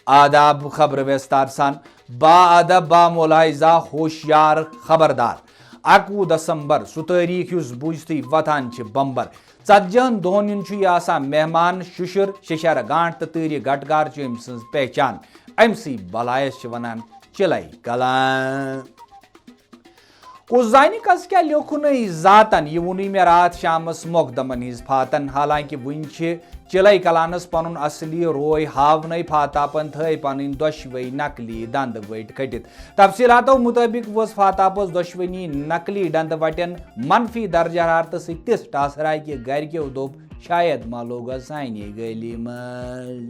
آداب خبر وستار سان با ادب با ملاحظہ ہوشیار خبردار 21 دسمبر سہ تاریخ اس بوجھتی وتان بمبر 40 دہن یہ آسان مہمان ششر ششر گانٹ تو تیری گٹگار ام سن پہچان ام سی بلائس ونان چلائی کلان کس زانہ کس کیا لیکھن ذاتن یہ ون مے رات شامس مقدمن ہز فاتن حالانکہ ون چلائی کلانس پن اصلی روے ہاونے فاتاپن تھے پن دشوئی نقلی دند وٹ کھٹت تفصیلاتو مطابق وس فاتاپس دشونی نقلی دند وٹن منفی درجہ حرارت ستس ٹاسرائی کہ گرکیو دوپ شاید ما لوگا سانی گلی مل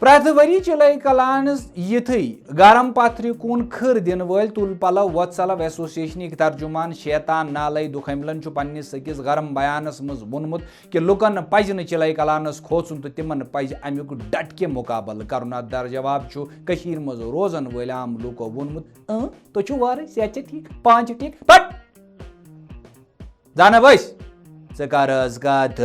پریت وری چلائی کلانس یتھی گرم پتھر کن کھر دن ول تل پلو وتسلو ایسوسیشن ترجمان شیطان نالے دکھملن پنس أکس گرم بیانس مز وونمت کہ لکن پز نہ چلائی کلانس کھوژن تو تمن پز امیک ڈٹ مقابل کرن ات در جواب کشیر مز روزن ول عام لوکو وونمت تو چھو وارے صحت ٹھیک پان ٹھیک پٹ دانا بس ژٕ کر حظ کتھ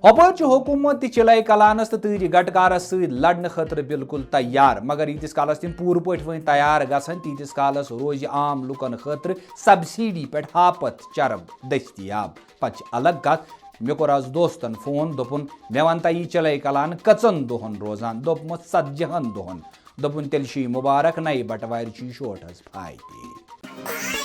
ہپر حکومت چلائی کلانس تو تیری گٹکارس ست لڑنے خاطر بالکل تیار مگر یتس کالس تم پور پہ ون تیار گھن تیتس کالس روز عام لکن خاطر سبسڈی پہ ہاپت چرب دستیاب پتہ الگ کت مے کور آز دوستن فون دپن مے ونتا یہ چلائی کلان کچن دہن روزان دوپمت 40 دہن دپن تیل چھ مبارک نئی بٹوار چھ شوٹ حظ فائدہ